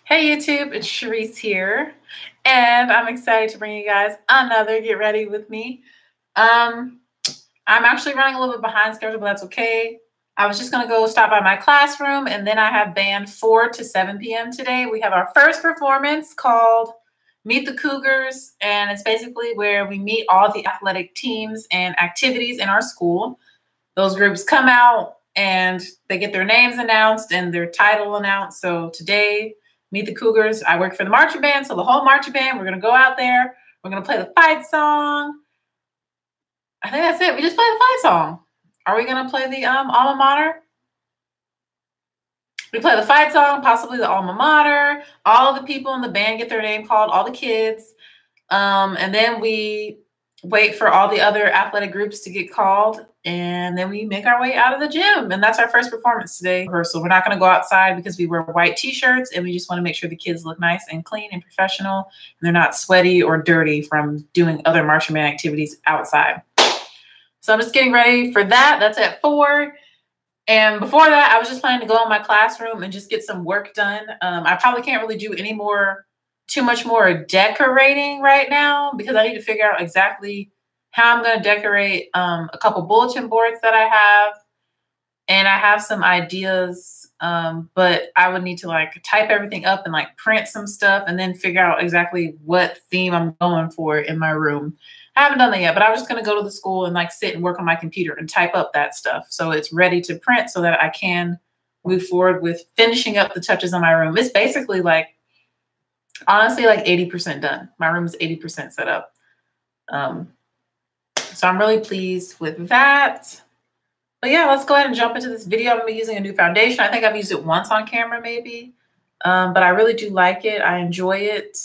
Hey YouTube, it's Sharice here, and I'm excited to bring you guys another Get Ready with me. I'm actually running a little bit behind schedule, but that's okay. I was just gonna go stop by my classroom, and then I have band 4 to 7 p.m. today. We have our first performance called Meet the Cougars, and it's basically where we meet all the athletic teams and activities in our school. Those groups come out and they get their names announced and their title announced. So today, Meet the Cougars. I work for the marching band, so the whole marching band, we're going to go out there. We're going to play the fight song. I think that's it. We just play the fight song. Are we going to play the alma mater? We play the fight song, possibly the alma mater. All of the people in the band get their name called, all the kids. And then we wait for all the other athletic groups to get called, and then we make our way out of the gym. And that's our first performance today. Rehearsal. We're not going to go outside because we wear white t-shirts, and we just want to make sure the kids look nice and clean and professional, and they're not sweaty or dirty from doing other marching band activities outside. So I'm just getting ready for that. That's at 4. And before that, I was just planning to go in my classroom and just get some work done. I probably can't really do too much more decorating right now because I need to figure out exactly how I'm going to decorate a couple bulletin boards that I have. And I have some ideas, but I would need to like type everything up and like print some stuff and then figure out exactly what theme I'm going for in my room. I haven't done that yet, but I was just going to go to the school and like sit and work on my computer and type up that stuff so it's ready to print so that I can move forward with finishing up the touches on my room. It's basically like, honestly, like 80% done. My room is 80% set up. So I'm really pleased with that. But yeah, let's go ahead and jump into this video. I'm going to be using a new foundation. I think I've used it once on camera maybe, but I really do like it. I enjoy it.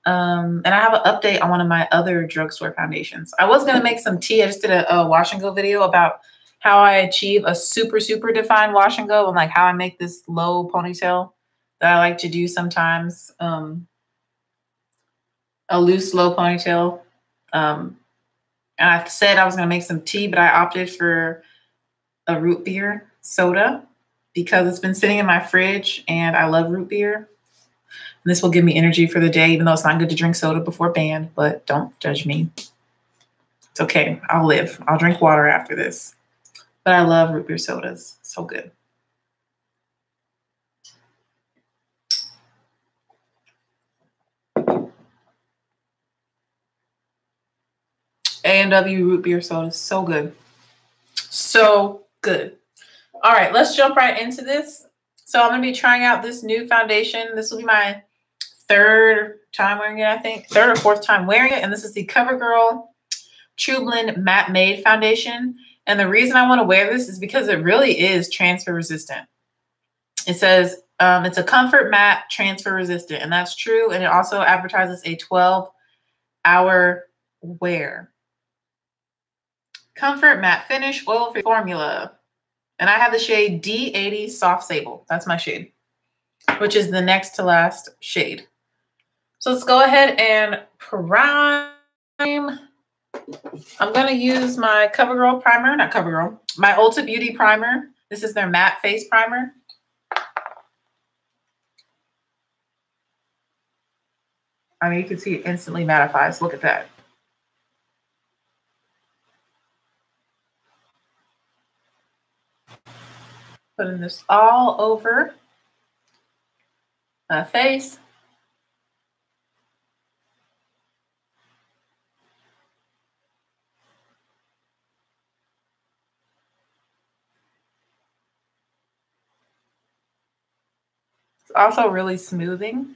And I have an update on one of my other drugstore foundations. I was going to make some tea. I just did a wash and go video about how I achieve a super, super defined wash and go and like how I make this low ponytail that I like to do sometimes. A loose, low ponytail. And I said I was going to make some tea, but I opted for a root beer soda because it's been sitting in my fridge and I love root beer. And this will give me energy for the day, even though it's not good to drink soda before band, but don't judge me. It's okay. I'll live. I'll drink water after this. But I love root beer sodas. So good. A&W root beer soda, so good. So good. All right, let's jump right into this. So I'm going to be trying out this new foundation. This will be my third time wearing it, I think. Third or fourth time wearing it. And this is the CoverGirl Trublend Matte Made Foundation. And the reason I want to wear this is because it really is transfer resistant. It says it's a comfort matte transfer resistant. And that's true. And it also advertises a 12-hour wear. Comfort matte finish oil-free formula. And I have the shade D80 Soft Sable. That's my shade, which is the next to last shade. So let's go ahead and prime. I'm going to use my CoverGirl primer, not CoverGirl, my Ulta Beauty primer. This is their matte face primer. I mean, you can see it instantly mattifies. Look at that. Putting this all over my face. It's also really smoothing.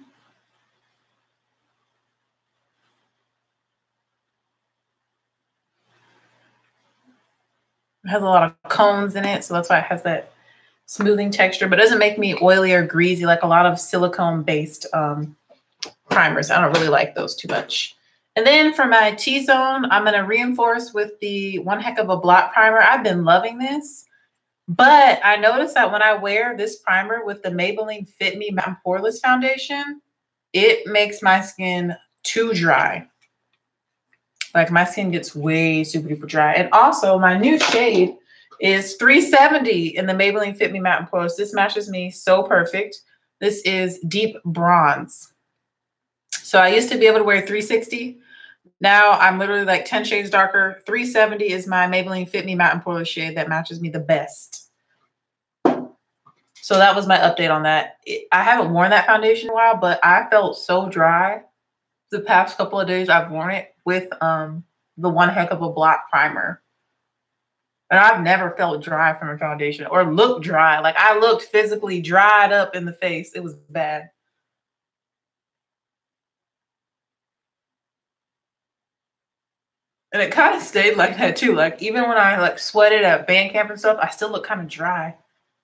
It has a lot of cones in it, so that's why it has that smoothing texture, but it doesn't make me oily or greasy like a lot of silicone-based primers. I don't really like those too much. And then for my T-zone, I'm going to reinforce with the One Heck of a Blot primer. I've been loving this, but I noticed that when I wear this primer with the Maybelline Fit Me Matte and Poreless Foundation, it makes my skin too dry. Like my skin gets way super duper dry. And also my new shade is 370 in the Maybelline Fit Me Matte and Poreless. This matches me so perfect. This is Deep Bronze. So I used to be able to wear 360. Now I'm literally like 10 shades darker. 370 is my Maybelline Fit Me Matte and Poreless shade that matches me the best. So that was my update on that. I haven't worn that foundation in a while, but I felt so dry the past couple of days I've worn it with the One Heck of a Block primer. And I've never felt dry from a foundation or looked dry. Like I looked physically dried up in the face. It was bad. And it kind of stayed like that too. Like even when I like sweated at band camp and stuff, I still look kind of dry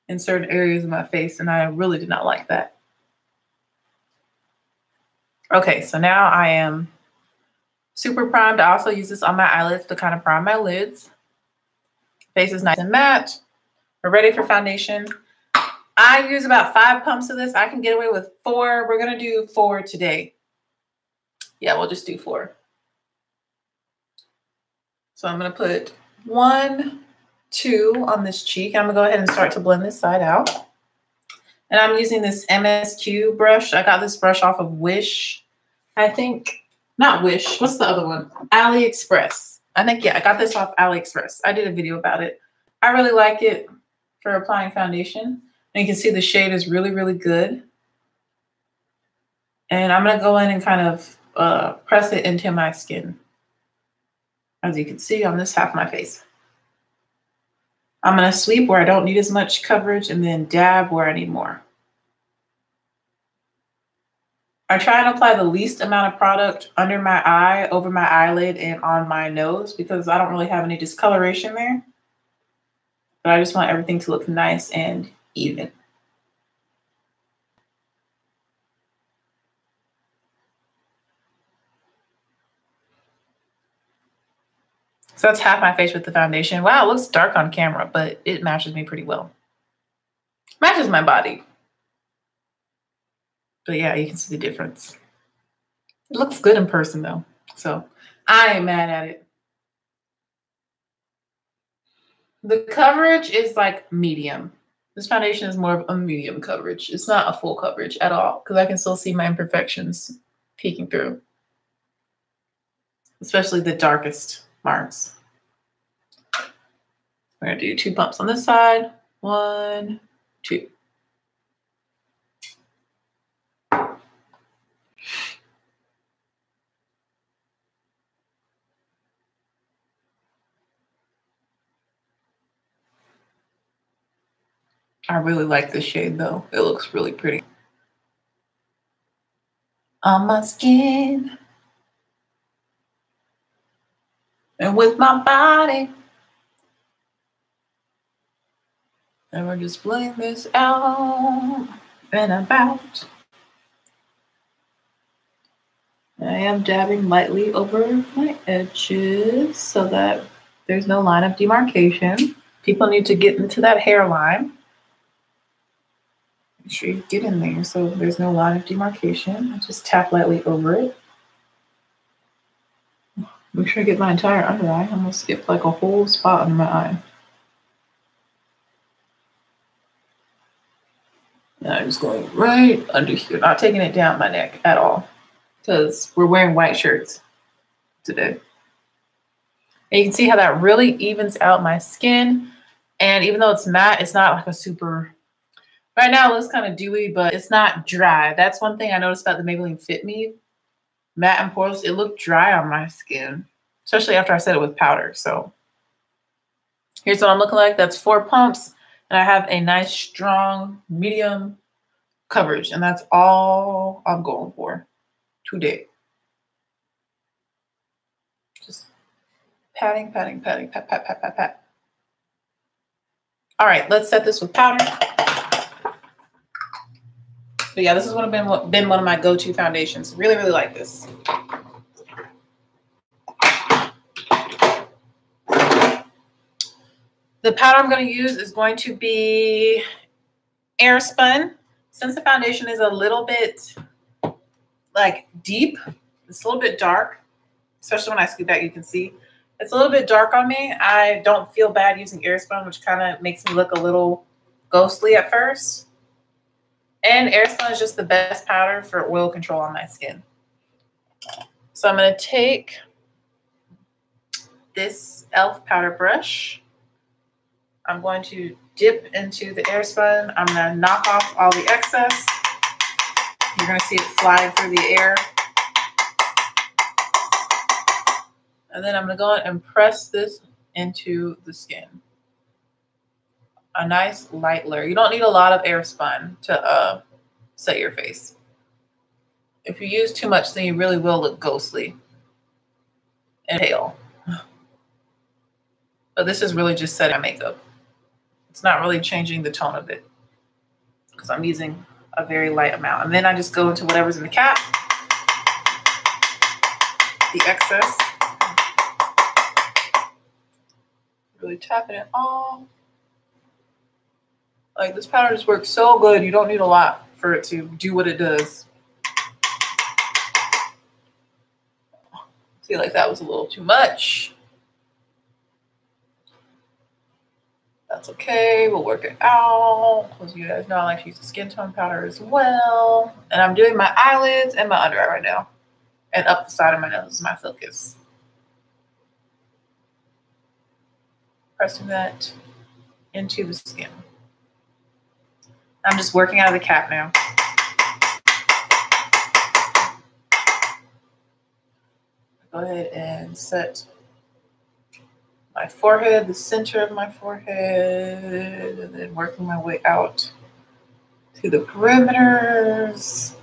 in certain areas of my face. And I really did not like that. Okay, so now I am super primed. I also use this on my eyelids to kind of prime my lids. Face is nice and matte. We're ready for foundation. I use about 5 pumps of this. I can get away with 4. We're going to do 4 today. Yeah, we'll just do 4. So I'm going to put 1, 2 on this cheek. I'm going to go ahead and start to blend this side out. And I'm using this MSQ brush. I got this brush off of Wish. I think, not Wish. What's the other one? AliExpress. I think, yeah, I got this off AliExpress. I did a video about it. I really like it for applying foundation. And you can see the shade is really, really good. And I'm going to go in and kind of press it into my skin. As you can see on this half of my face. I'm going to sweep where I don't need as much coverage and then dab where I need more. I try and apply the least amount of product under my eye, over my eyelid, and on my nose because I don't really have any discoloration there. But I just want everything to look nice and even. So that's half my face with the foundation. Wow, it looks dark on camera, but it matches me pretty well. Matches my body. But yeah, you can see the difference. It looks good in person though. So I ain't mad at it. The coverage is like medium. This foundation is more of a medium coverage. It's not a full coverage at all because I can still see my imperfections peeking through. Especially the darkest marks. We're going to do 2 pumps on this side. 1, 2. I really like this shade though. It looks really pretty. On my skin. And with my body. And we're just blending this out and about. I am dabbing lightly over my edges so that there's no line of demarcation. People need to get into that hairline. Make sure you get in there so there's no line of demarcation. I just tap lightly over it. Make sure I get my entire under eye. I'm gonna skip like a whole spot under my eye. And I'm just going right under here, not taking it down my neck at all because we're wearing white shirts today. And you can see how that really evens out my skin. And even though it's matte, it's not like a super, right now it looks kind of dewy, but it's not dry. That's one thing I noticed about the Maybelline Fit Me Matte and Poreless. It looked dry on my skin, especially after I set it with powder. So here's what I'm looking like. That's 4 pumps. And I have a nice, strong, medium coverage. And that's all I'm going for today. Just patting, patting, patting, pat, pat, pat, pat, pat. All right, let's set this with powder. But yeah, this has been one of my go-to foundations. Really, really like this. The powder I'm going to use is going to be Airspun. Since the foundation is a little bit like deep, it's a little bit dark, especially when I scoop back, you can see. It's a little bit dark on me. I don't feel bad using Airspun, which kind of makes me look a little ghostly at first. And Airspun is just the best powder for oil control on my skin. So I'm going to take this e.l.f. powder brush. I'm going to dip into the Airspun. I'm going to knock off all the excess. You're going to see it flying through the air. And then I'm going to go and press this into the skin. A nice light layer. You don't need a lot of Airspun to set your face. If you use too much, then you really will look ghostly and pale. But this is really just setting my makeup. It's not really changing the tone of it because I'm using a very light amount. And then I just go into whatever's in the cap, the excess. Really tapping it off. Like, this powder just works so good. You don't need a lot for it to do what it does. I feel like that was a little too much. That's okay. We'll work it out. Because you guys know I like to use the skin tone powder as well. And I'm doing my eyelids and my under eye right now. And up the side of my nose is my focus. Pressing that into the skin. I'm just working out of the cap now. Go ahead and set my forehead, the center of my forehead, and then working my way out to the perimeters.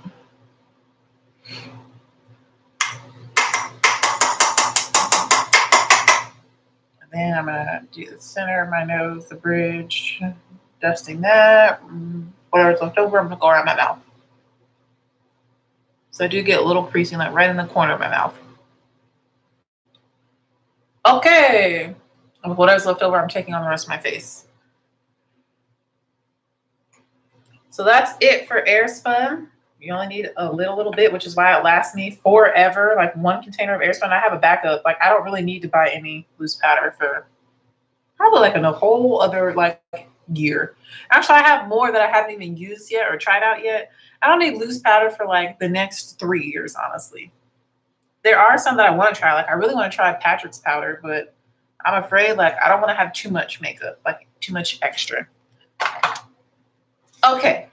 And then I'm gonna do the center of my nose, the bridge, dusting that. Whatever's left over, I'm gonna go around my mouth. So I do get a little creasing, like right in the corner of my mouth. Okay. Whatever's left over, I'm taking on the rest of my face. So that's it for Airspun. You only need a little bit, which is why it lasts me forever. Like, one container of Airspun, I have a backup. Like, I don't really need to buy any loose powder for probably like a whole other like year. Actually, I have more that I haven't even used yet or tried out yet. I don't need loose powder for like the next 3 years, honestly. There are some that I want to try. Like, I really want to try Patrick's powder, but I'm afraid, like, I don't want to have too much makeup, like too much extra. Okay.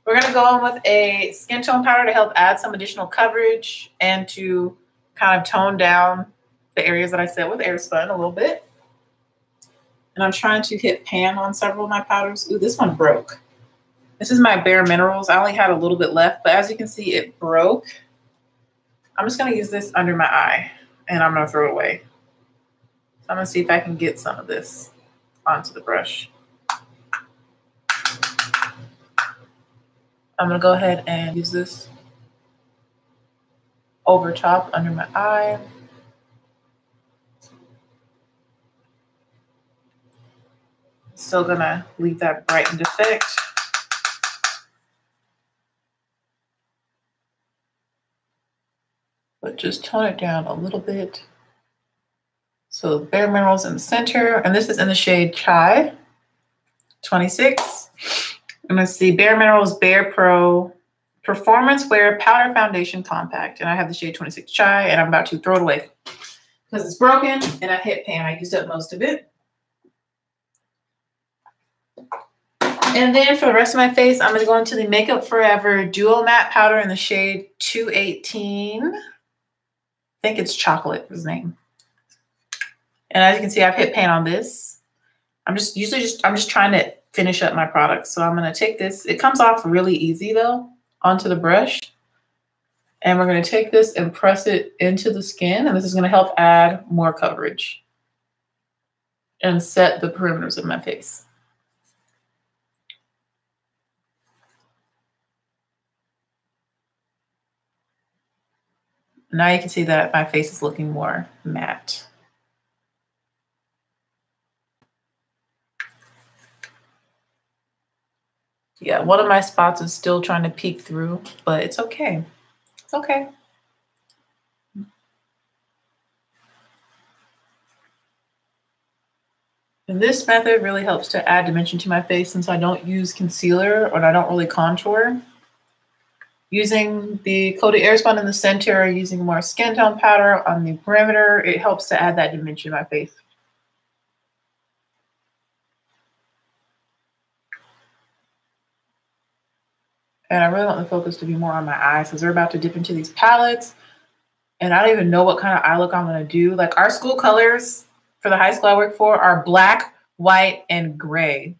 We're going to go in with a skin tone powder to help add some additional coverage and to kind of tone down the areas that I set with Airspun a little bit. And I'm trying to hit pan on several of my powders. Ooh, this one broke. This is my Bare Minerals. I only had a little bit left, but as you can see, it broke. I'm just going to use this under my eye, and I'm going to throw it away. So I'm going to see if I can get some of this onto the brush. I'm going to go ahead and use this over top under my eye. Still going to leave that brightened effect. But just tone it down a little bit. So Bare Minerals in the center, and this is in the shade Chai 26. And let's see, Bare Minerals Bare Pro Performance Wear Powder Foundation Compact. And I have the shade 26 Chai, and I'm about to throw it away because it's broken and I hit pan. I used up most of it. And then for the rest of my face, I'm going to go into the Makeup Forever Duo Matte Powder in the shade 218. I think it's Chocolate, his name. And as you can see, I've hit pan on this. I'm just trying to finish up my product. So I'm going to take this. It comes off really easy though, onto the brush. And we're going to take this and press it into the skin. And this is going to help add more coverage and set the perimeters of my face. Now you can see that my face is looking more matte. Yeah, one of my spots is still trying to peek through, but it's okay. It's okay. And this method really helps to add dimension to my face since I don't use concealer or I don't really contour. Using the coated airspun in the center or using more skin tone powder on the perimeter, it helps to add that dimension to my face. And I really want the focus to be more on my eyes because we're about to dip into these palettes. And I don't even know what kind of eye look I'm going to do. Like our school colors for the high school I work for are black, white, and gray.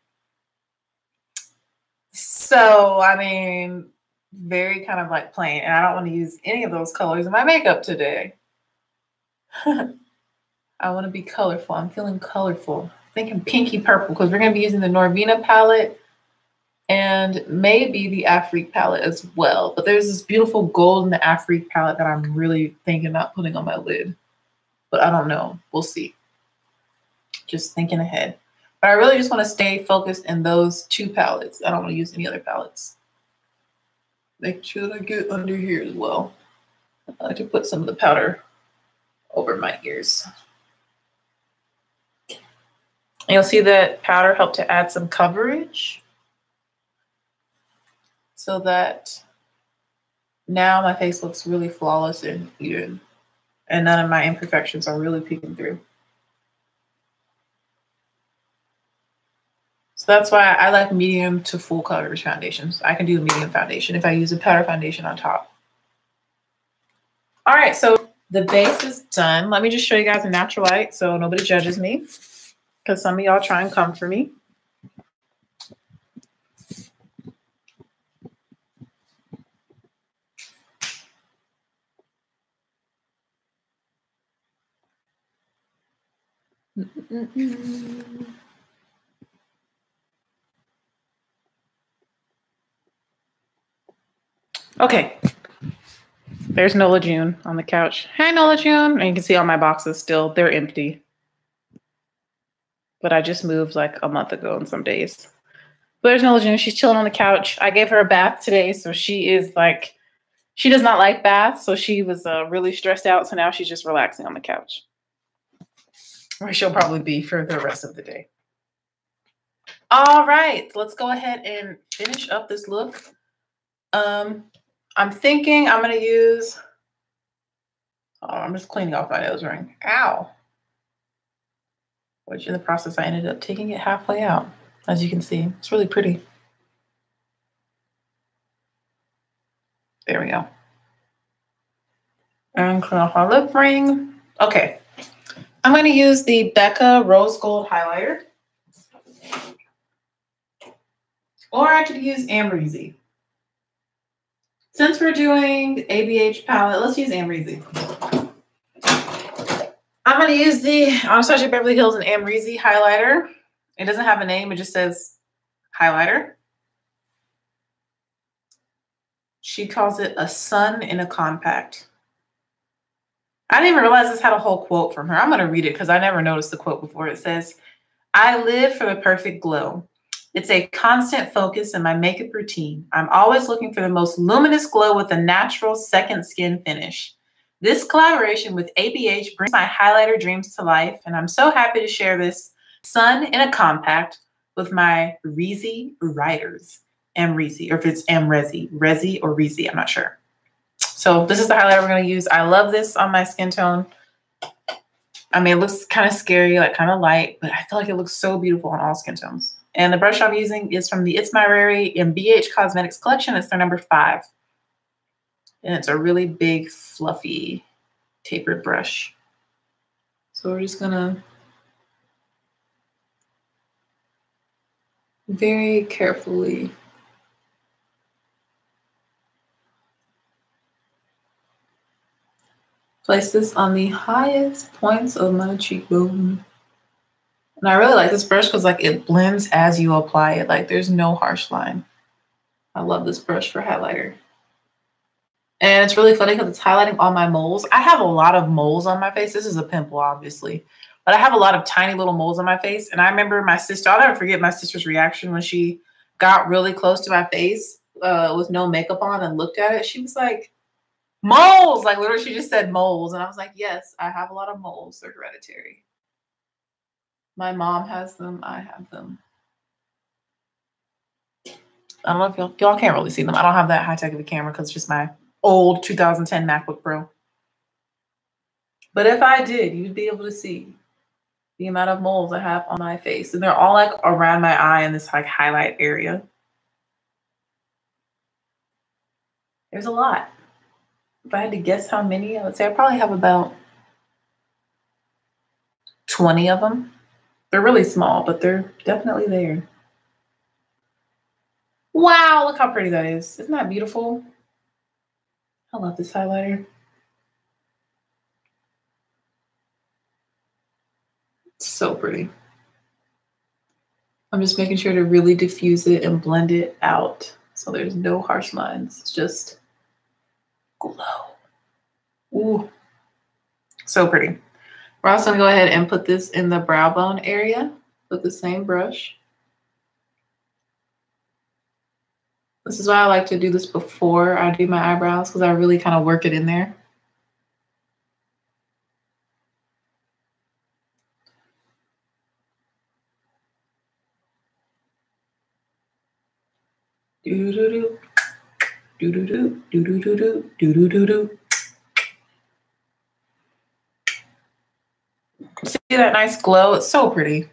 So, I mean, very kind of like plain. And I don't want to use any of those colors in my makeup today. I want to be colorful. I'm feeling colorful. I'm thinking pinky purple because we're going to be using the Norvina palette and maybe the Afrique palette as well. But there's this beautiful gold in the Afrique palette that I'm really thinking about putting on my lid. But I don't know. We'll see. Just thinking ahead. But I really just want to stay focused in those two palettes. I don't want to use any other palettes. Make sure that I get under here as well. I like to put some of the powder over my ears. And you'll see that powder helped to add some coverage so that now my face looks really flawless and even, and none of my imperfections are really peeking through. So that's why I like medium to full coverage foundations. I can do a medium foundation if I use a powder foundation on top. All right, so the base is done. Let me just show you guys a natural light so nobody judges me because some of y'all try and come for me. Okay. There's Nola June on the couch. Hi, Nola June. And you can see all my boxes still. They're empty. But I just moved like a month ago in some days. But there's Nola June. She's chilling on the couch. I gave her a bath today. So she is like, she does not like baths. So she was really stressed out. So now she's just relaxing on the couch. Where she'll probably be for the rest of the day. All right. Let's go ahead and finish up this look. I'm thinking I'm going to use, I'm just cleaning off my nose ring. Ow. Which in the process, I ended up taking it halfway out. As you can see, it's really pretty. There we go. And clean off my lip ring. Okay. I'm going to use the Becca Rose Gold Highlighter. Or I could use Amrezy. Since we're doing ABH palette, let's use Amrezy. I'm going to use the Anastasia Beverly Hills and Amrezy highlighter. It doesn't have a name. It just says highlighter. She calls it a sun in a compact. I didn't even realize this had a whole quote from her. I'm going to read it because I never noticed the quote before. It says, I live for the perfect glow. It's a constant focus in my makeup routine. I'm always looking for the most luminous glow with a natural second skin finish. This collaboration with ABH brings my highlighter dreams to life, and I'm so happy to share this sun in a compact with my Reezy writers. Amrezy, or if it's Amrezy, Rezi or Reezy, I'm not sure. So this is the highlighter we're going to use. I love this on my skin tone. I mean, it looks kind of scary, like kind of light, but I feel like it looks so beautiful on all skin tones. And the brush I'm using is from the It's My Rary in BH Cosmetics collection. It's their number 5. And it's a really big, fluffy, tapered brush. So we're just gonna very carefully place this on the highest points of my cheekbone. And I really like this brush because like it blends as you apply it. Like there's no harsh line. I love this brush for highlighter. And it's really funny because it's highlighting all my moles. I have a lot of moles on my face. This is a pimple, obviously. But I have a lot of tiny little moles on my face. And I remember my sister, I'll never forget my sister's reaction when she got really close to my face with no makeup on and looked at it. She was like, moles! Like literally she just said moles. And I was like, yes, I have a lot of moles. They're hereditary. My mom has them. I have them. I don't know if y'all can't really see them. I don't have that high tech of a camera because it's just my old 2010 MacBook Pro. But if I did, you'd be able to see the amount of moles I have on my face. And they're all like around my eye in this like highlight area. There's a lot. If I had to guess how many, I would say I probably have about 20 of them. They're really small, but they're definitely there. Wow, look how pretty that is. Isn't that beautiful? I love this highlighter. It's so pretty. I'm just making sure to really diffuse it and blend it out so there's no harsh lines. It's just glow. Ooh, so pretty. We're also gonna go ahead and put this in the brow bone area with the same brush. This is why I like to do this before I do my eyebrows because I really kind of work it in there. Do do do do do do do do do do do do do. See that nice glow? It's so pretty.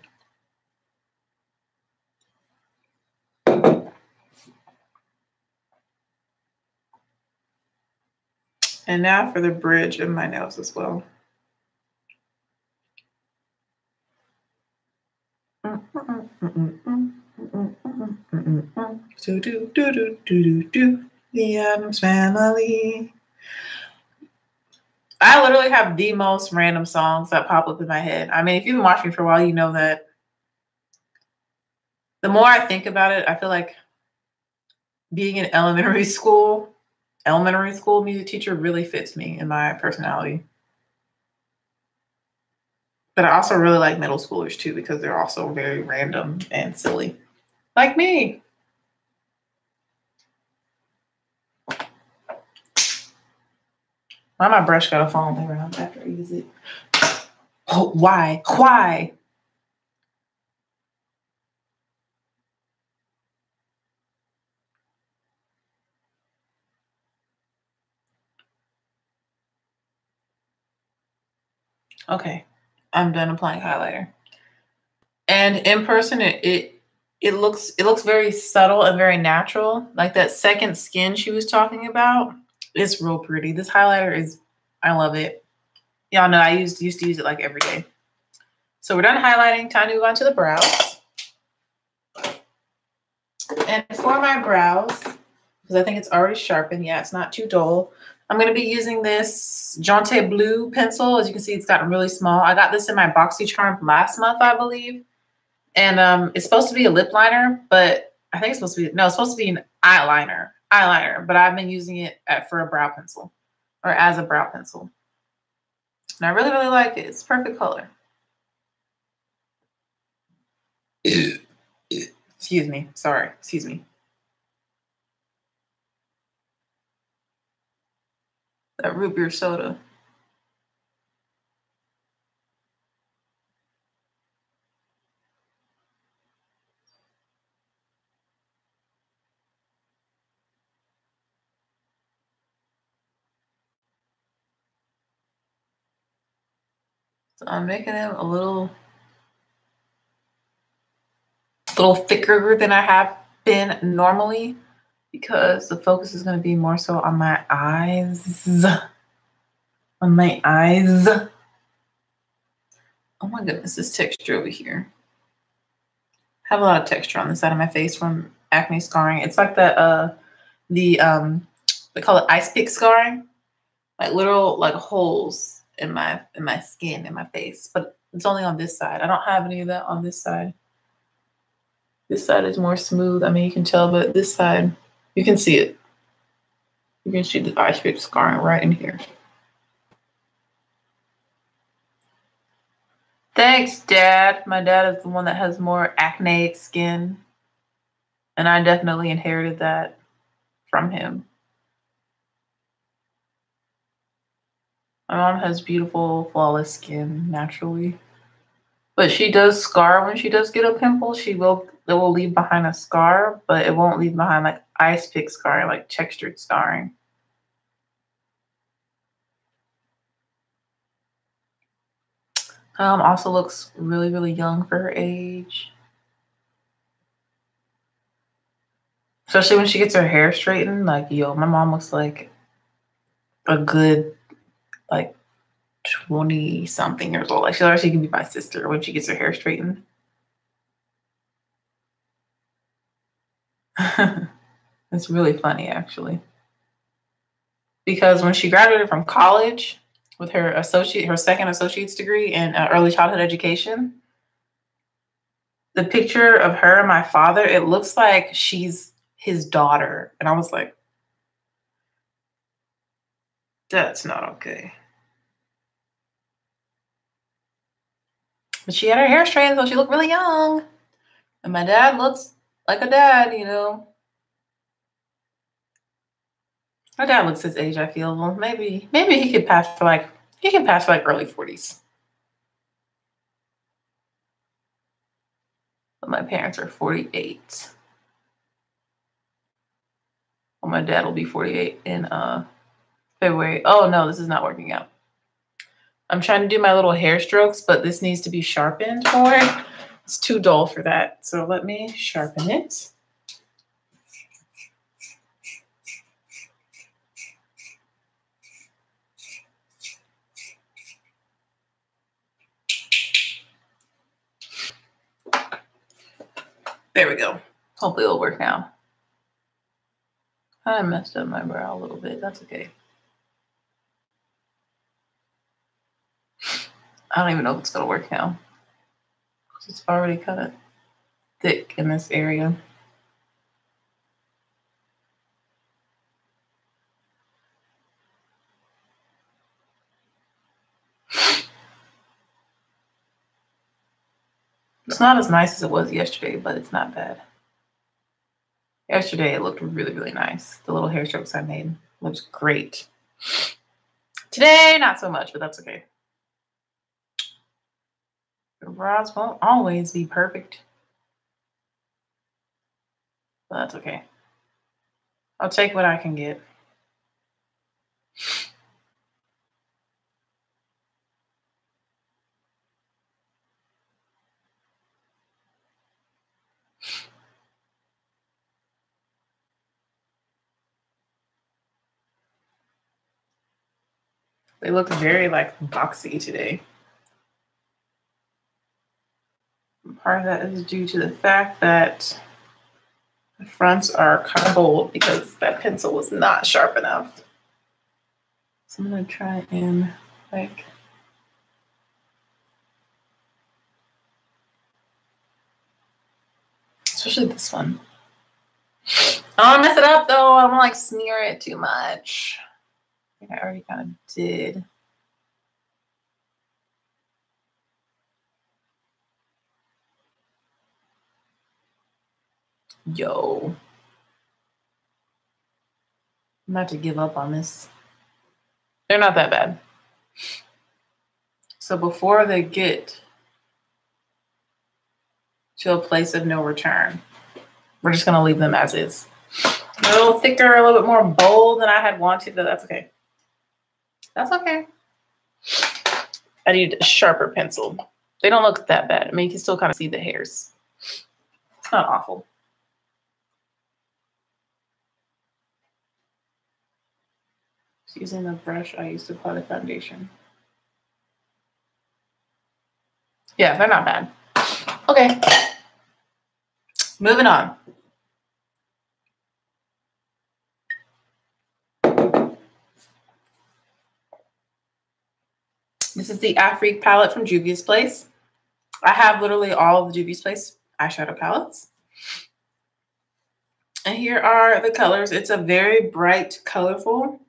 And now for the bridge of my nose as well. Do do do do do do. The Addams Family. I literally have the most random songs that pop up in my head. I mean, if you've been watching me for a while, you know that the more I think about it, I feel like being in elementary school music teacher really fits me in my personality. But I also really like middle schoolers too because they're also very random and silly. Like me. Why my brush gotta fall on the ground after I use it? Oh, why? Why? Okay, I'm done applying highlighter. And in person, it looks very subtle and very natural. Like that second skin she was talking about. It's real pretty. This highlighter is, I love it. Y'all know I used to use it like every day. So we're done highlighting. Time to move on to the brows. And for my brows, because I think it's already sharpened. Yeah, it's not too dull. I'm going to be using this Jaunte Blue pencil. As you can see, it's gotten really small. I got this in my BoxyCharm last month, I believe. And it's supposed to be a lip liner, but I think it's supposed to be, no, it's supposed to be an eyeliner, but I've been using it for a brow pencil or as a brow pencil. And I really, really like it. It's perfect color. Excuse me. Sorry. Excuse me. That root beer soda. So I'm making them a little thicker than I have been normally because the focus is going to be more so on my eyes. On my eyes. Oh my goodness, this texture over here. I have a lot of texture on the side of my face from acne scarring. It's like that they call it ice pick scarring. Like literal like holes in my skin, in my face. But it's only on this side. I don't have any of that on this side. This side is more smooth. I mean, you can tell, but this side, you can see it. You can see the ice pick scarring right in here. Thanks, Dad. My dad is the one that has more acneic skin. And I definitely inherited that from him. My mom has beautiful, flawless skin naturally. But she does scar when she does get a pimple. It will leave behind a scar, but it won't leave behind like ice pick scarring, like textured scarring. Also looks really, really young for her age. Especially when she gets her hair straightened. Like, yo, my mom looks like a good, like, 20-something years old. Like, she can be my sister when she gets her hair straightened. It's really funny, actually. Because when she graduated from college with her second associate's degree in early childhood education, the picture of her and my father, it looks like she's his daughter. And I was like, that's not okay. But she had her hair straightened, so she looked really young. And my dad looks like a dad, you know. My dad looks his age, I feel. Well, maybe he could pass for like early 40s. But my parents are 48. Well, my dad will be 48 in February. Oh no, this is not working out. I'm trying to do my little hair strokes, but this needs to be sharpened more. It's too dull for that. So let me sharpen it. There we go. Hopefully it'll work now. I messed up my brow a little bit. That's okay. I don't even know if it's going to work now. It's already kind of thick in this area. It's not as nice as it was yesterday, but it's not bad. Yesterday, it looked really, really nice. The little hair strokes I made looked great. Today, not so much, but that's okay. The brows won't always be perfect. But that's okay. I'll take what I can get. They look very like boxy today. Part of that is due to the fact that the fronts are kind of bold because that pencil was not sharp enough. So I'm gonna try and like especially this one. I don't want to mess it up though. I don't want to like smear it too much. I think I already kind of did. Yo. I'm about to give up on this. They're not that bad. So before they get to a place of no return, we're just going to leave them as is. A little thicker, a little bit more bold than I had wanted, but that's okay. That's okay. I need a sharper pencil. They don't look that bad. I mean, you can still kind of see the hairs. It's not awful. Just using the brush I used to apply the foundation. Yeah, they're not bad. Okay. Moving on. This is the Afrique palette from Juvia's Place. I have literally all of the Juvia's Place eyeshadow palettes. And here are the colors. It's a very bright, colorful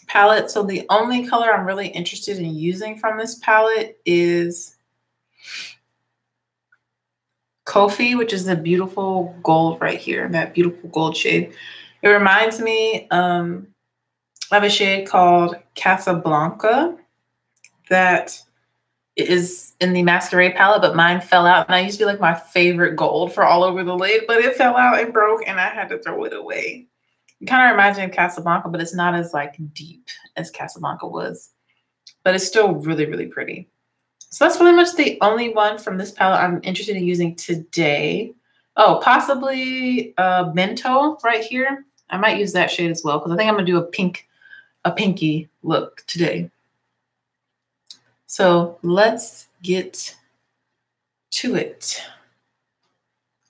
palette. So the only color I'm really interested in using from this palette is Kofi, which is the beautiful gold right here, that beautiful gold shade. It reminds me of a shade called Casablanca that is in the Masquerade palette, but mine fell out. And I used to be like my favorite gold for all over the lid, but it fell out and broke and I had to throw it away. It kind of reminds me of Casablanca, but it's not as like deep as Casablanca was. But it's still really, really pretty. So that's pretty much the only one from this palette I'm interested in using today. Oh, possibly Bento right here. I might use that shade as well because I think I'm gonna do a pinky look today. So let's get to it.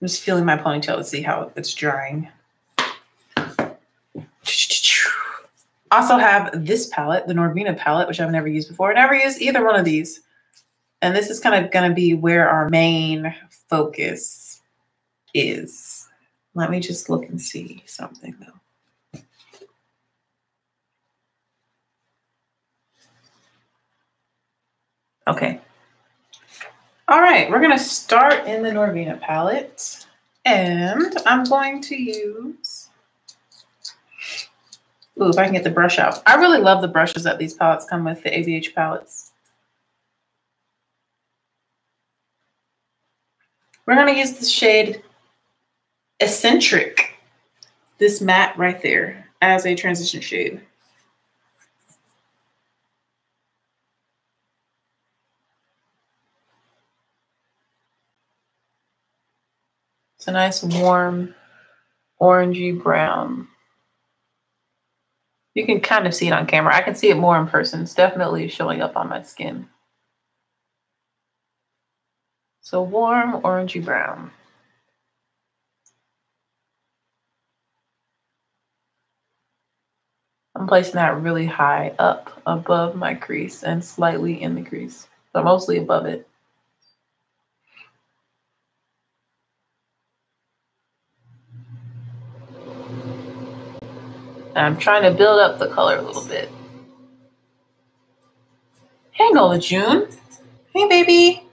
I'm just feeling my ponytail to see how it's drying. Also have this palette, the Norvina palette, which I've never used before. Never used either one of these. And this is kind of going to be where our main focus is. Let me just look and see something though. Okay. All right, we're going to start in the Norvina palette. And I'm going to use... Ooh, if I can get the brush out. I really love the brushes that these palettes come with, the ABH palettes. We're going to use the shade Eccentric, this matte right there, as a transition shade. It's a nice warm orangey brown. You can kind of see it on camera. I can see it more in person. It's definitely showing up on my skin. So warm orangey brown. I'm placing that really high up above my crease and slightly in the crease, but mostly above it. And I'm trying to build up the color a little bit. Hey, Nola June. Hey, baby.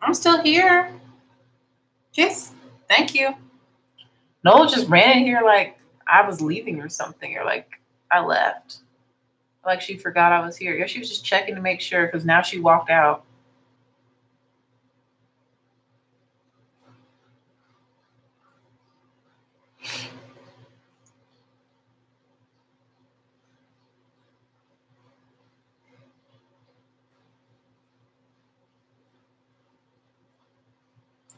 I'm still here. Yes, thank you. Nola just ran in here like I was leaving or something, or like I left. Like she forgot I was here. Yeah, she was just checking to make sure because now she walked out.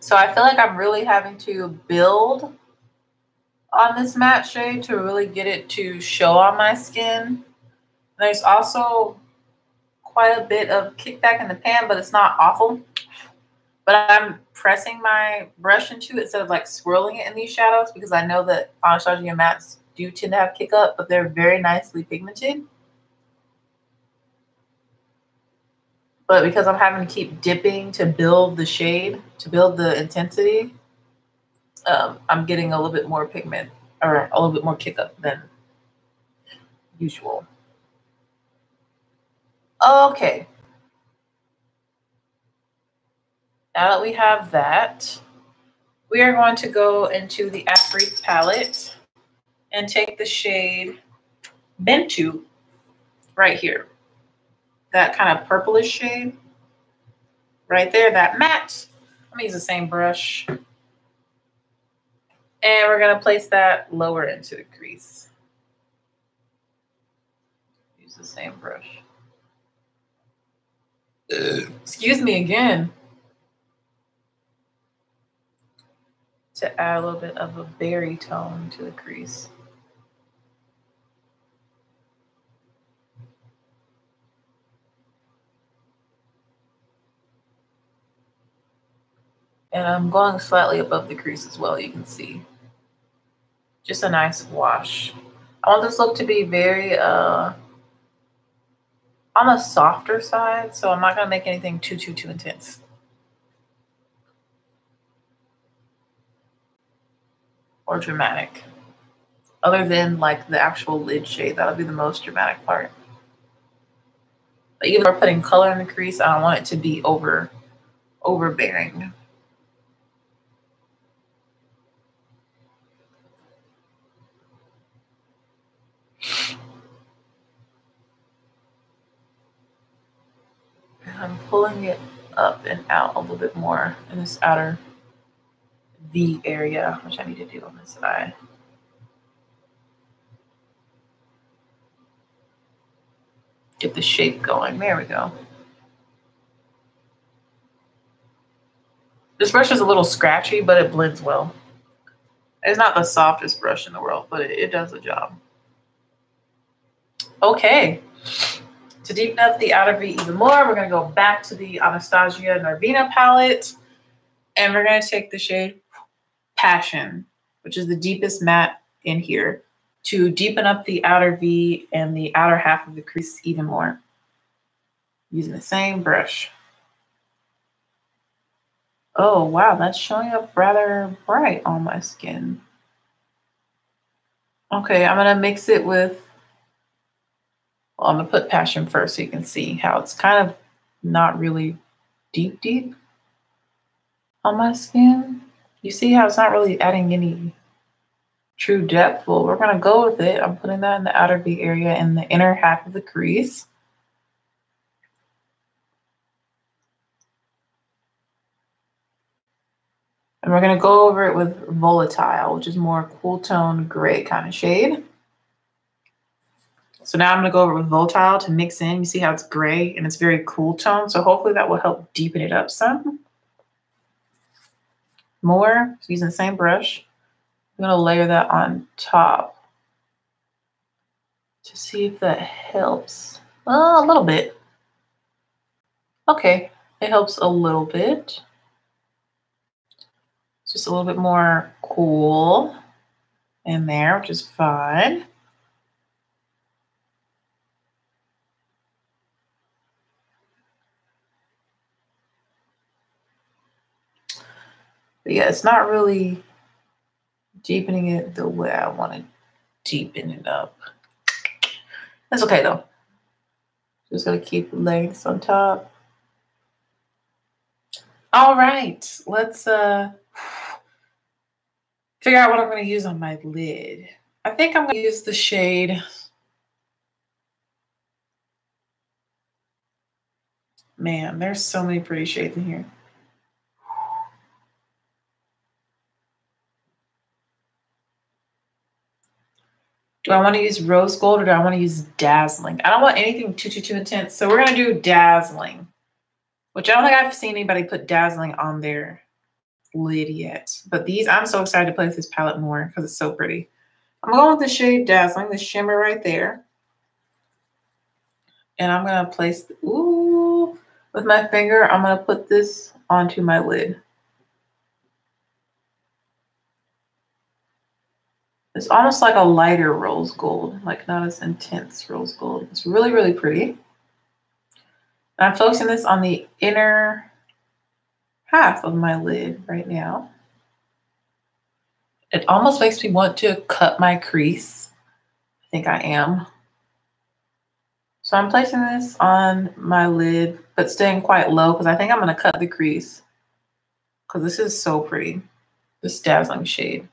So I feel like I'm really having to build on this matte shade to really get it to show on my skin. There's also quite a bit of kickback in the pan, but it's not awful. But I'm pressing my brush into it instead of like swirling it in these shadows because I know that Anastasia mattes do tend to have kick up, but they're very nicely pigmented. But because I'm having to keep dipping to build the shade, to build the intensity, I'm getting a little bit more pigment or a little bit more kick up than usual. Okay. Now that we have that, we are going to go into the Afrique palette and take the shade Bento right here. That kind of purplish shade right there, that matte. Let me use the same brush. And we're going to place that lower into the crease. Use the same brush. Excuse me again. To add a little bit of a berry tone to the crease. And I'm going slightly above the crease as well, you can see. Just a nice wash. I want this look to be very on the softer side, so I'm not gonna make anything too intense. Or dramatic. Other than like the actual lid shade, that'll be the most dramatic part. But even if we're putting color in the crease, I don't want it to be overbearing. I'm pulling it up and out a little bit more in this outer V area, which I need to do on this side. Get the shape going. There we go. This brush is a little scratchy, but it blends well. It's not the softest brush in the world, but it does the job. Okay. To deepen up the outer V even more, we're going to go back to the Anastasia Norvina palette. And we're going to take the shade Passion, which is the deepest matte in here, to deepen up the outer V and the outer half of the crease even more. Using the same brush. Oh, wow, that's showing up rather bright on my skin. Okay, I'm going to mix it with, well, I'm going to put Passion first so you can see how it's kind of not really deep on my skin. You see how it's not really adding any true depth? Well, we're going to go with it. I'm putting that in the outer V area in the inner half of the crease. And we're going to go over it with Volatile, which is more cool tone gray kind of shade. So now I'm going to go over it with Volatile to mix in. You see how it's gray and it's very cool tone. So hopefully that will help deepen it up some more. So using the same brush, I'm going to layer that on top to see if that helps. A little bit. Okay, it helps a little bit. It's just a little bit more cool in there, which is fine. But yeah, it's not really deepening it the way I want to deepen it up. That's okay though. Just gonna keep laying this on top. All right, let's figure out what I'm gonna use on my lid. I think I'm gonna use the shade. Man, there's so many pretty shades in here. Do I want to use Rose Gold or do I want to use Dazzling? I don't want anything too intense. So we're going to do Dazzling, which I don't think I've seen anybody put Dazzling on their lid yet. But these, I'm so excited to play with this palette more because it's so pretty. I'm going with the shade Dazzling, the shimmer right there. And I'm going to place, with my finger, I'm going to put this onto my lid. It's almost like a lighter rose gold, like not as intense rose gold. It's really, really pretty. And I'm focusing this on the inner half of my lid right now. It almost makes me want to cut my crease. I think I am. So I'm placing this on my lid, but staying quite low because I think I'm going to cut the crease because this is so pretty, this Dazzling shade.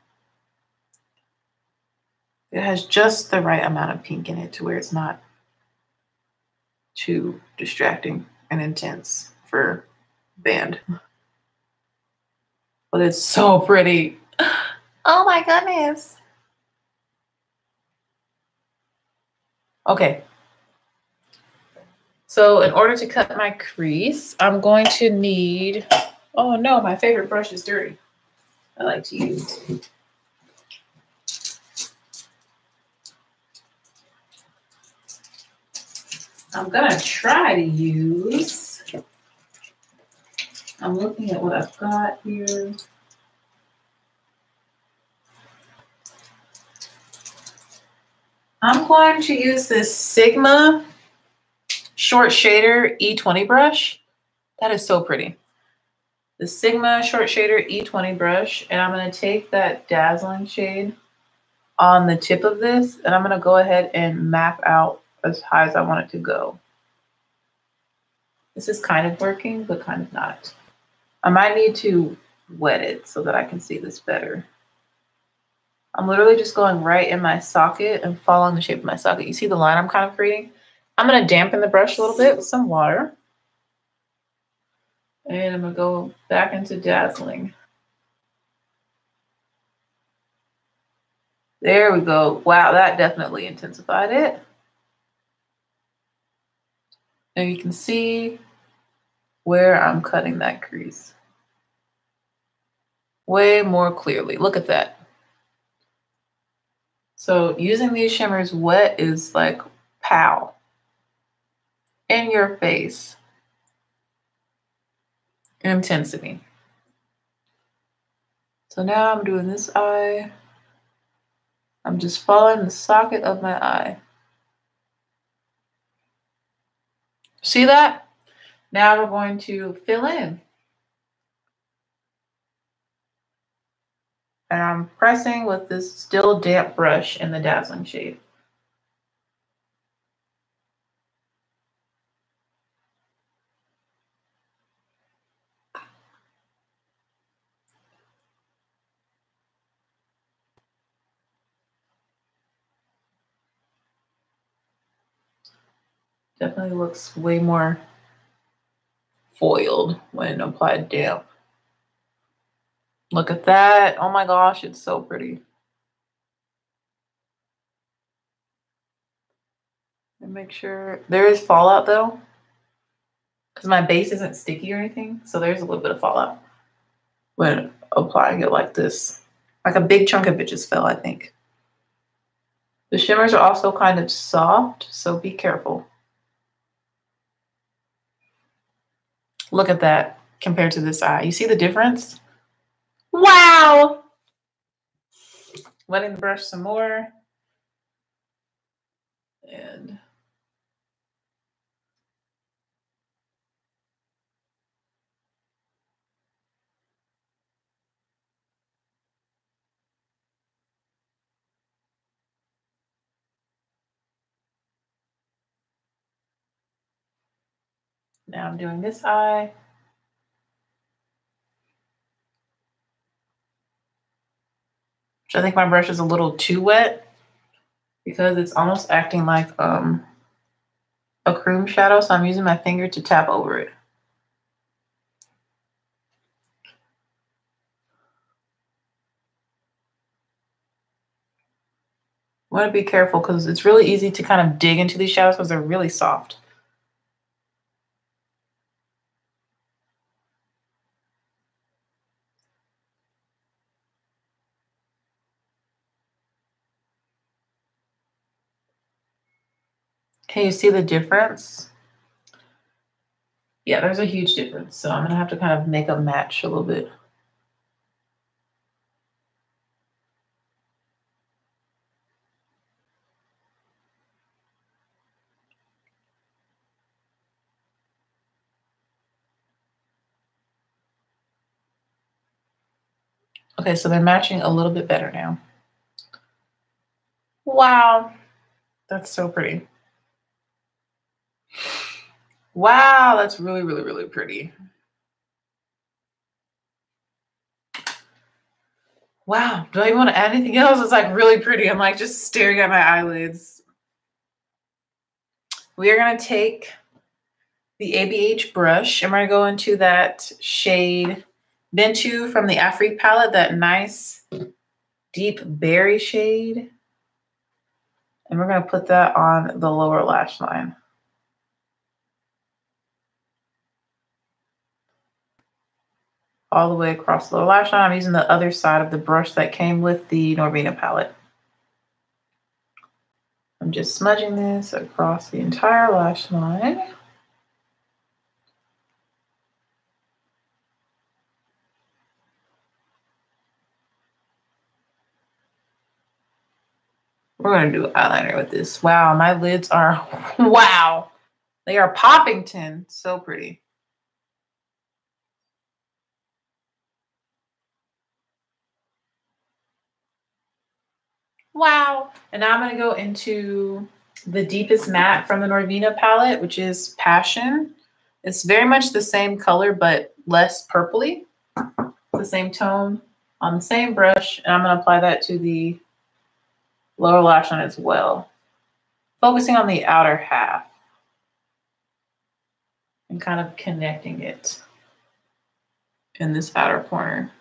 It has just the right amount of pink in it to where it's not too distracting and intense for band. But it's so pretty. Oh my goodness. Okay. So in order to cut my crease, I'm going to need, oh no, my favorite brush is dirty. I like to use. I'm gonna try to use, I'm looking at what I've got here. I'm going to use this Sigma Short Shader E20 brush. That is so pretty. The Sigma Short Shader E20 brush, and I'm gonna take that Dazzling shade on the tip of this, and I'm gonna go ahead and map out as high as I want it to go. This is kind of working, but kind of not. I might need to wet it so that I can see this better. I'm literally just going right in my socket and following the shape of my socket. You see the line I'm kind of creating? I'm gonna dampen the brush a little bit with some water. And I'm gonna go back into dazzling. There we go. Wow, that definitely intensified it. And you can see where I'm cutting that crease way more clearly. Look at that. So using these shimmers wet is like pow, in your face intensity. So now I'm doing this eye. I'm just following the socket of my eye. See that? Now we're going to fill in. And I'm pressing with this still damp brush in the dazzling shade. Definitely looks way more foiled when applied damp. Look at that. Oh my gosh, it's so pretty. And make sure there is fallout though, because my base isn't sticky or anything. So there's a little bit of fallout when applying it like this. Like a big chunk of it just fell, I think. The shimmers are also kind of soft, so be careful. Look at that compared to this eye. You see the difference? Wow! Wetting the brush some more. And now I'm doing this eye. Which I think my brush is a little too wet because it's almost acting like a cream shadow. So I'm using my finger to tap over it. I want to be careful because it's really easy to kind of dig into these shadows because they're really soft. Can you see the difference? Yeah, there's a huge difference. So I'm going to have to kind of make a match a little bit. Okay, so they're matching a little bit better now. Wow, that's so pretty. Wow, that's really, really, really pretty. Wow, do I even want to add anything else? It's like really pretty. I'm like just staring at my eyelids. We are going to take the ABH brush and we're going to go into that shade Bentu from the Afrique palette, that nice deep berry shade. And we're going to put that on the lower lash line. All the way across the lower lash line. I'm using the other side of the brush that came with the Norvina palette. I'm just smudging this across the entire lash line. We're going to do eyeliner with this. Wow, my lids are, wow. They are Poppington. So pretty. Wow. And now I'm going to go into the deepest matte from the Norvina palette, which is Passion. It's very much the same color, but less purpley. The same tone on the same brush. And I'm going to apply that to the lower lash line as well. Focusing on the outer half and kind of connecting it. in this outer corner.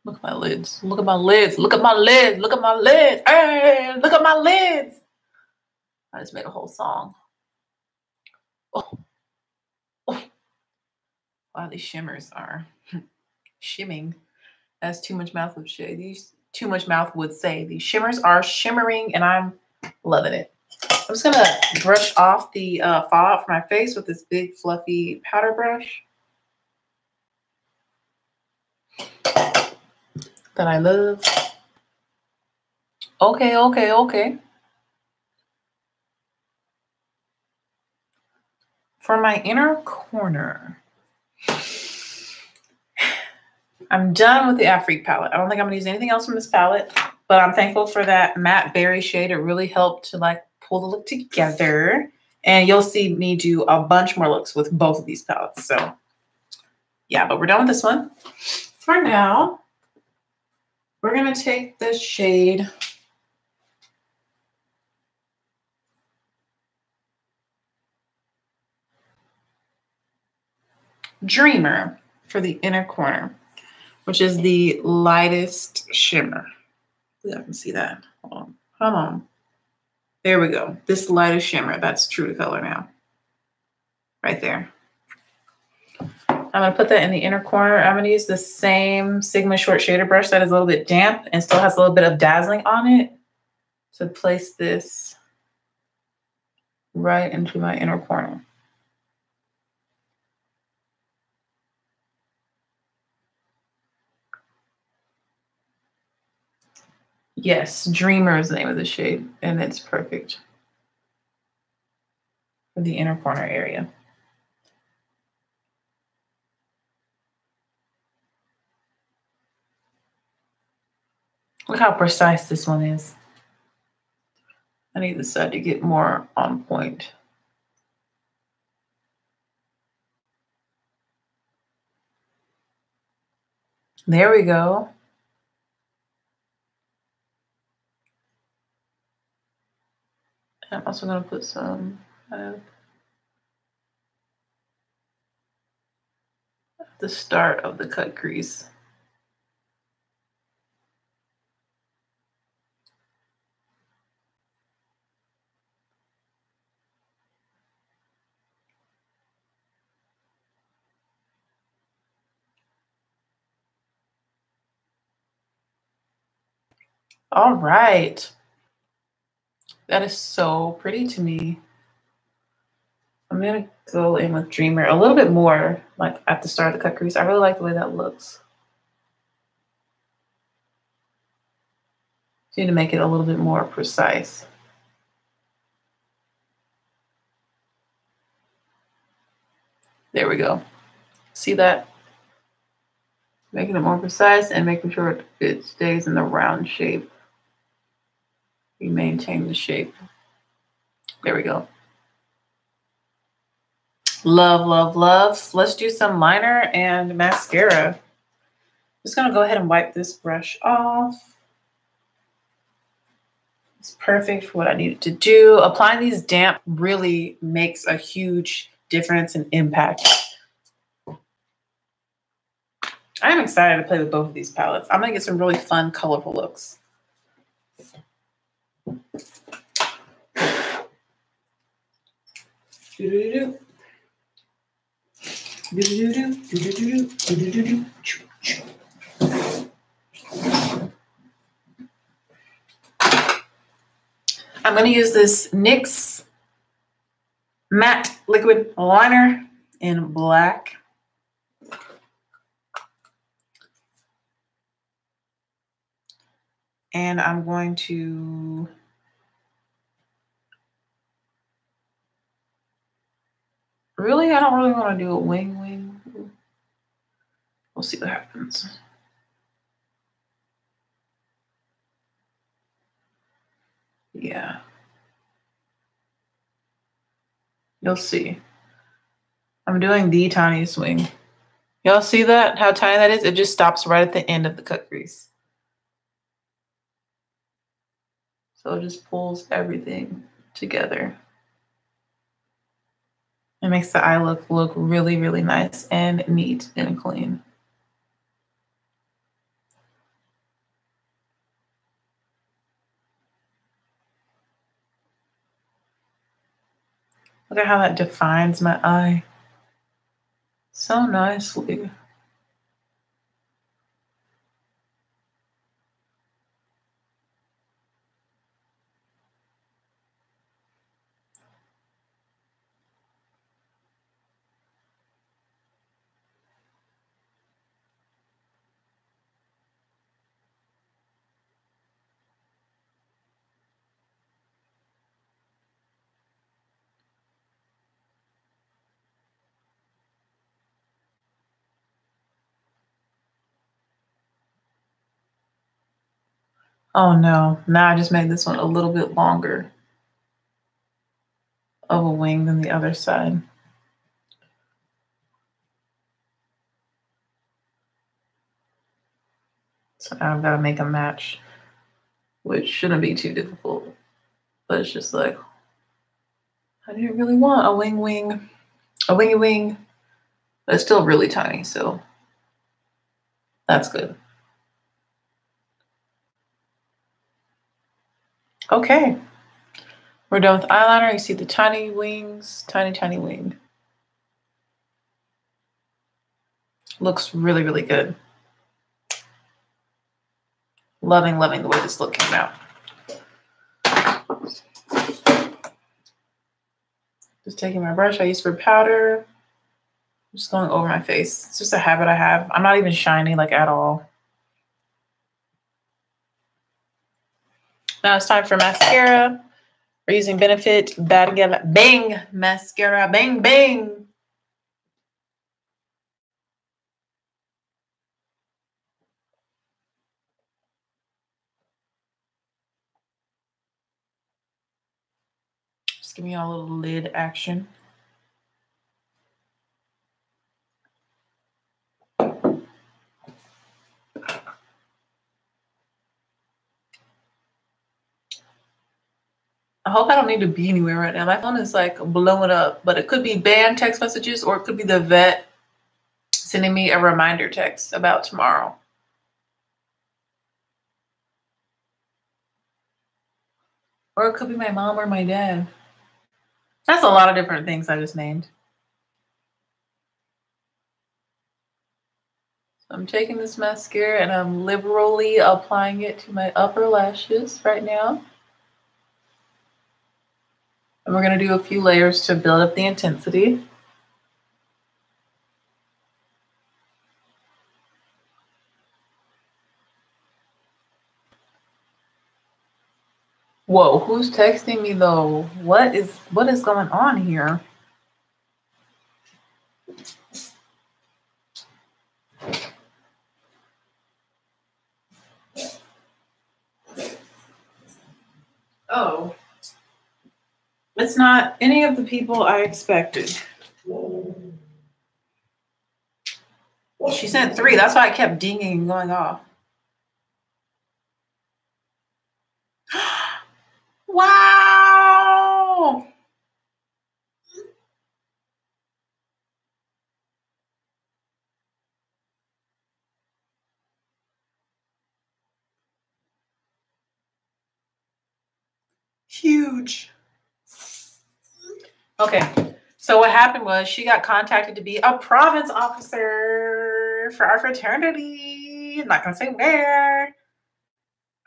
Look at my lids. Look at my lids. Look at my lids. Look at my lids. Hey, look at my lids. I just made a whole song. Oh. Oh. Wow, these shimmers are shimming. That's too much mouth would say. Too much mouth would say. These shimmers are shimmering and I'm loving it. I'm just gonna brush off the fallout from my face with this big fluffy powder brush that I love. Okay, okay, okay. For my inner corner, I'm done with the Afrique palette. I don't think I'm gonna use anything else from this palette, but I'm thankful for that matte berry shade. It really helped to like pull the look together. And you'll see me do a bunch more looks with both of these palettes. So yeah, but we're done with this one. For now, we're gonna take this shade Dreamer for the inner corner, which is the lightest shimmer. I can see that. Hold on. Come on. There we go. This lightest shimmer. That's true to color now. Right there. I'm going to put that in the inner corner. I'm going to use the same Sigma short shader brush that is a little bit damp and still has a little bit of dazzling on it to place this right into my inner corner. Yes, Dreamer is the name of the shade, and it's perfect for the inner corner area. Look how precise this one is. I need this side to get more on point. There we go. I'm also going to put some at the start of the cut crease. All right. That is so pretty to me. I'm going to go in with Dreamer a little bit more, like at the start of the cut crease. I really like the way that looks. So you need to make it a little bit more precise. There we go. See that? Making it more precise and making sure it stays in the round shape. We maintain the shape. There we go. Love, love, love. Let's do some liner and mascara. Just gonna go ahead and wipe this brush off. It's perfect for what I needed to do. Applying these damp really makes a huge difference and impact. I'm excited to play with both of these palettes. I'm gonna get some really fun, colorful looks. I'm going to use this NYX matte liquid liner in black. And I'm going to I don't really want to do a wing. We'll see what happens. Yeah. You'll see. I'm doing the tiniest wing. Y'all see that? How tiny that is? It just stops right at the end of the cut crease. So it just pulls everything together. It makes the eye look really, really nice and neat and clean. Look at how that defines my eye so nicely. Oh no, now I just made this one a little bit longer of a wing than the other side. So now I've got to make a match, which shouldn't be too difficult. But it's just like, I didn't really want a wing, a wingy wing, but it's still really tiny, so that's good. Okay, we're done with eyeliner. You see the tiny wings, tiny wing. Looks really, really good. Loving the way this look came out. Just taking my brush I use for powder. Just going over my face. It's just a habit I have. I'm not even shiny like at all. Now it's time for mascara. We're using Benefit Bang Mascara. Bang, bang. Just give me a little lid action. I hope I don't need to be anywhere right now. My phone is like blowing up, but it could be banned text messages or it could be the vet sending me a reminder text about tomorrow. Or it could be my mom or my dad. That's a lot of different things I just named. So I'm taking this mascara and I'm liberally applying it to my upper lashes right now. And we're going to do a few layers to build up the intensity. Whoa, who's texting me though? What is going on here? Oh, it's not any of the people I expected. She sent 3. That's why I kept dinging and going off. Wow. Huge. Okay. So what happened was she got contacted to be a province officer for our fraternity. I'm not going to say where.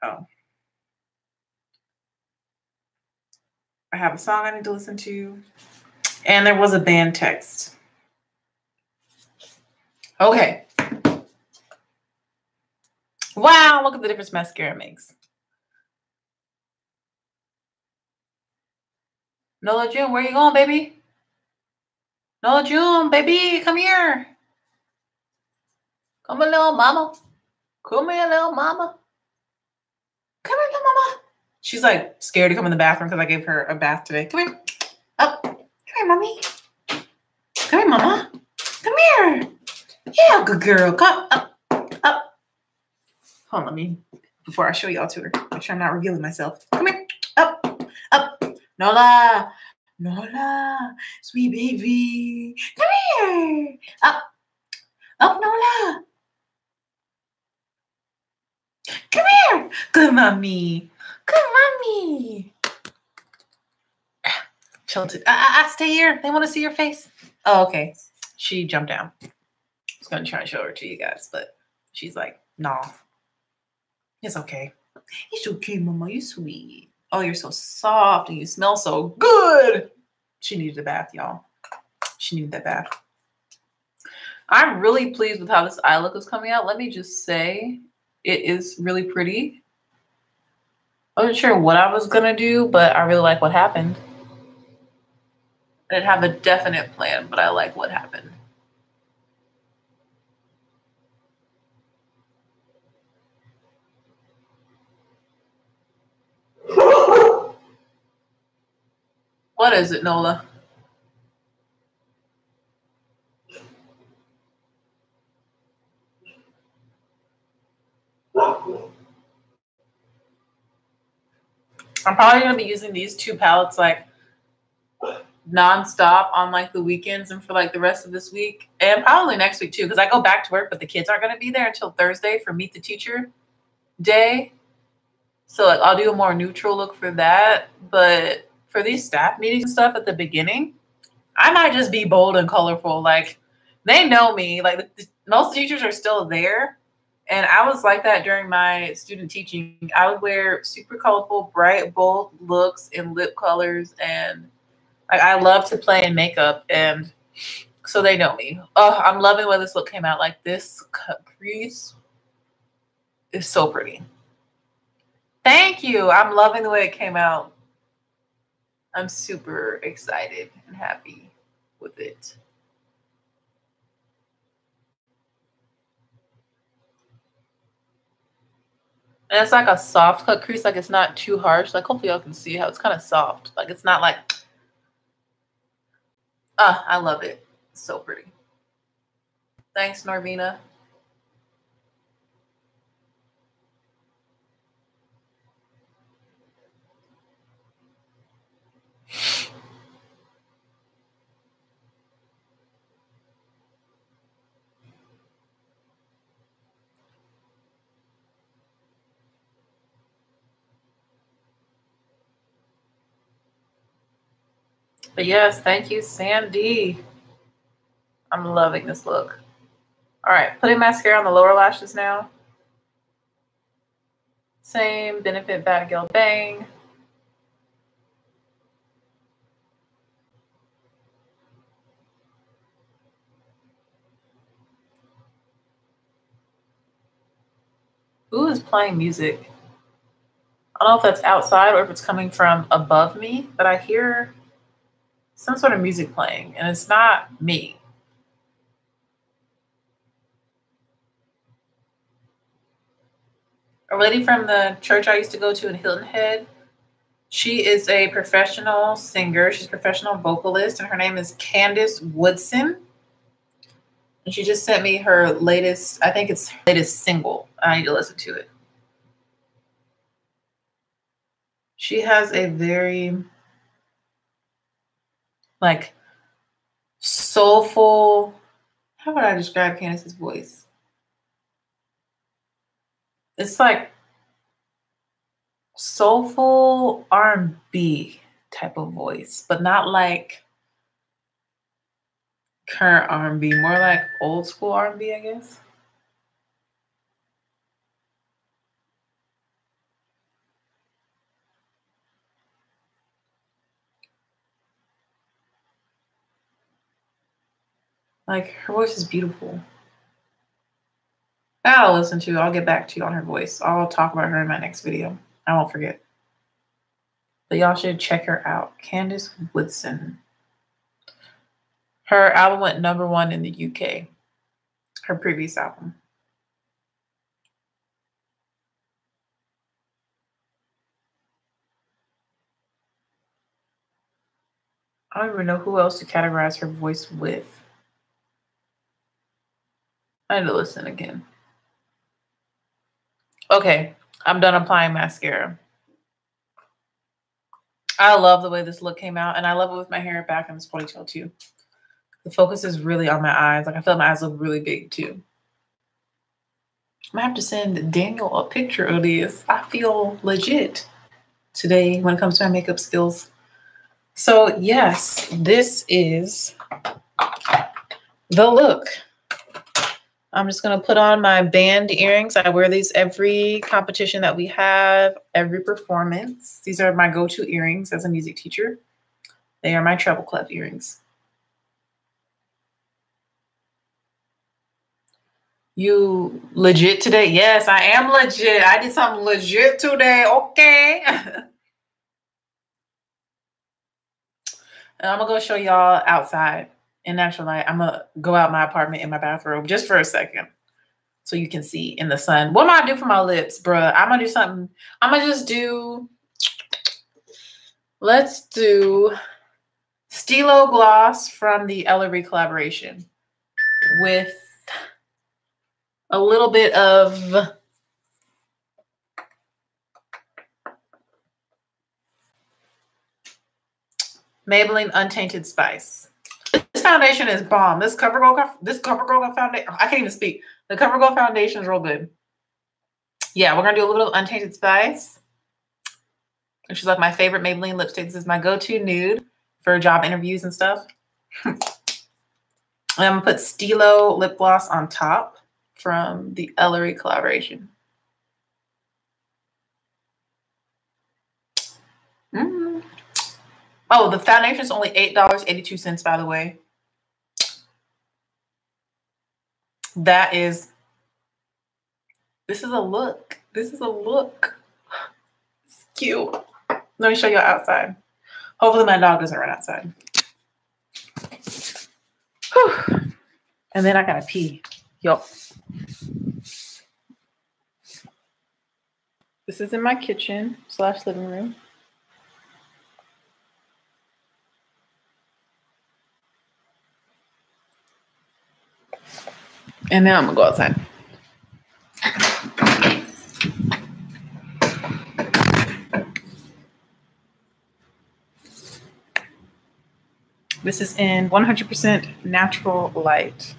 Oh. I have a song I need to listen to. And there was a band text. Okay. Wow, look at the difference mascara makes. Nola June, where you going, baby? Nola June, baby, come here. Come here, little mama. Come here, little mama. Come here, little mama. She's like scared to come in the bathroom because I gave her a bath today. Come here. Up. Come here, mommy. Come here, mama. Come here. Yeah, good girl. Come up. Up. Hold on, let me before I show y'all to her. Make sure I'm not revealing myself. Come here. Up. Up. Nola. Nola. Sweet baby. Come here. Up. Up, Nola. Come here. Good mommy. Good mommy. Tilted. Stay here. They want to see your face. Oh, okay. She jumped down. I was going to try and show her to you guys, but she's like, nah. It's okay. It's okay, mama. You're sweet. Oh, you're so soft and you smell so good. She needed a bath, y'all. She needed that bath. I'm really pleased with how this eye look is coming out. Let me just say it is really pretty. I wasn't sure what I was going to do, but I really like what happened. I didn't have a definite plan, but I like what happened. What is it, Nola? I'm probably going to be using these two palettes like nonstop on like the weekends and for like the rest of this week and probably next week too, because I go back to work, but the kids aren't going to be there until Thursday for Meet the Teacher Day. So like I'll do a more neutral look for that. But for these staff meetings and stuff at the beginning, I might just be bold and colorful. Like they know me. Like most teachers are still there. And I was like that during my student teaching. I would wear super colorful, bright, bold looks and lip colors. And like I love to play in makeup. And so they know me. Oh, I'm loving the way this look came out. Like this cut crease is so pretty. Thank you. I'm loving the way it came out. I'm super excited and happy with it. And it's like a soft cut crease. Like it's not too harsh. Like hopefully y'all can see how it's kind of soft. Like it's not like, I love it. It's so pretty. Thanks, Norvina. But yes, thank you, Sandy. I'm loving this look. All right, putting mascara on the lower lashes now. Same Benefit Batgirl Bang. Who is playing music? I don't know if that's outside or if it's coming from above me, but I hear some sort of music playing, and it's not me. A lady from the church I used to go to in Hilton Head, she is a professional singer. She's a professional vocalist, and her name is Candace Woodson. And she just sent me her latest, I think it's her latest single. I need to listen to it. She has a very like soulful, how would I describe Candace's voice? It's like soulful R&B type of voice, but not like current R&B, more like old school R&B, I guess. Like her voice is beautiful. I'll listen to. I'll get back to you on her voice. I'll talk about her in my next video. I won't forget. But y'all should check her out. Candace Woodson. Her album went #1 in the UK. Her previous album. I don't even know who else to categorize her voice with. I need to listen again. Okay. I'm done applying mascara. I love the way this look came out, and I love it with my hair back in this ponytail too. The focus is really on my eyes. Like I feel my eyes look really big too. I'm gonna have to send Daniel a picture of this. I feel legit today when it comes to my makeup skills. So yes, this is the look. I'm just gonna put on my band earrings. I wear these every competition that we have, every performance. These are my go-to earrings as a music teacher. They are my treble clef earrings. You legit today? Yes, I am legit. I did something legit today. Okay. And I'm gonna go show y'all outside in natural light. I'm gonna go out my apartment in my bathrobe just for a second so you can see in the sun. What am I gonna do for my lips, bruh? I'm gonna do something. I'm gonna just do, let's do Stilo Gloss from the Ellery collaboration with a little bit of Maybelline Untainted Spice. This foundation is bomb. This CoverGirl foundation, I can't even speak. The CoverGirl foundation is real good. Yeah, we're gonna do a little Untainted Spice, which is like my favorite Maybelline lipstick. This is my go-to nude for job interviews and stuff. And I'm gonna put Stilo lip gloss on top from the Ellery collaboration. Oh, the foundation is only $8.82, by the way. This is a look. This is a look. It's cute. Let me show you outside. Hopefully my dog doesn't run outside. Whew. And then I gotta pee. Yup. This is in my kitchen / living room. And now I'm gonna go outside. This is in 100% natural light.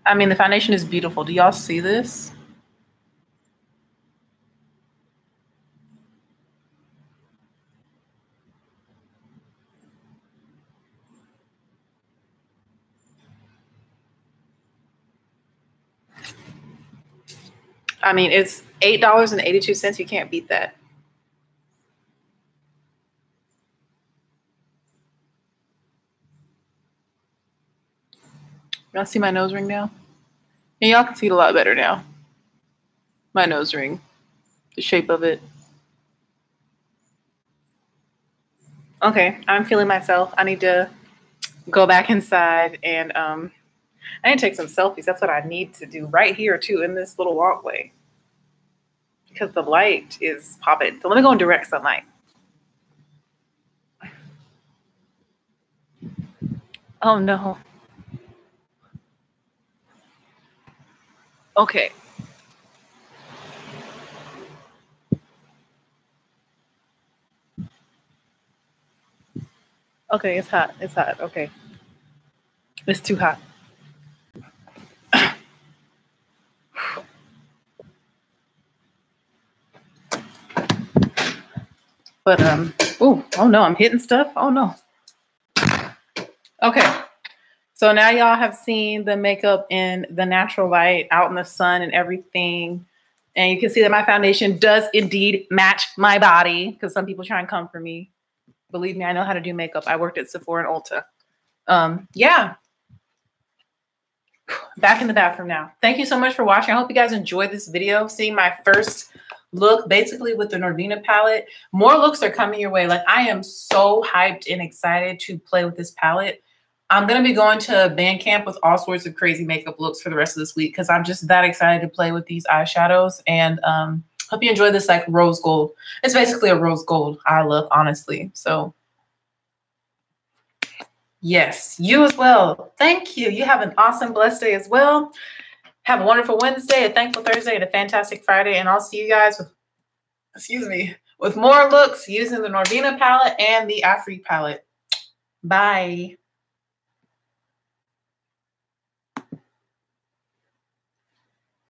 I mean, the foundation is beautiful. Do y'all see this? I mean, it's $8.82. You can't beat that. Y'all see my nose ring now? And y'all can see it a lot better now. My nose ring, the shape of it. Okay, I'm feeling myself. I need to go back inside and I need to take some selfies. That's what I need to do right here too, in this little walkway, because the light is popping. So let me go in direct sunlight. Oh no. Okay. Okay, it's hot. It's hot. Okay. It's too hot. But oh no, I'm hitting stuff. Oh no. Okay. So now y'all have seen the makeup in the natural light out in the sun and everything. And you can see that my foundation does indeed match my body, because some people try and come for me. Believe me, I know how to do makeup. I worked at Sephora and Ulta. Yeah. Back in the bathroom now. Thank you so much for watching. I hope you guys enjoyed this video, seeing my first look basically with the Norvina palette. More looks are coming your way. Like, I am so hyped and excited to play with this palette. I'm going to be going to band camp with all sorts of crazy makeup looks for the rest of this week, because I'm just that excited to play with these eyeshadows. And hope you enjoy this like rose gold. It's basically a rose gold eye look, honestly. So yes, you as well. Thank you. You have an awesome, blessed day as well. Have a wonderful Wednesday, a thankful Thursday, and a fantastic Friday. And I'll see you guys with more looks using the Norvina palette and the Afrique palette. Bye.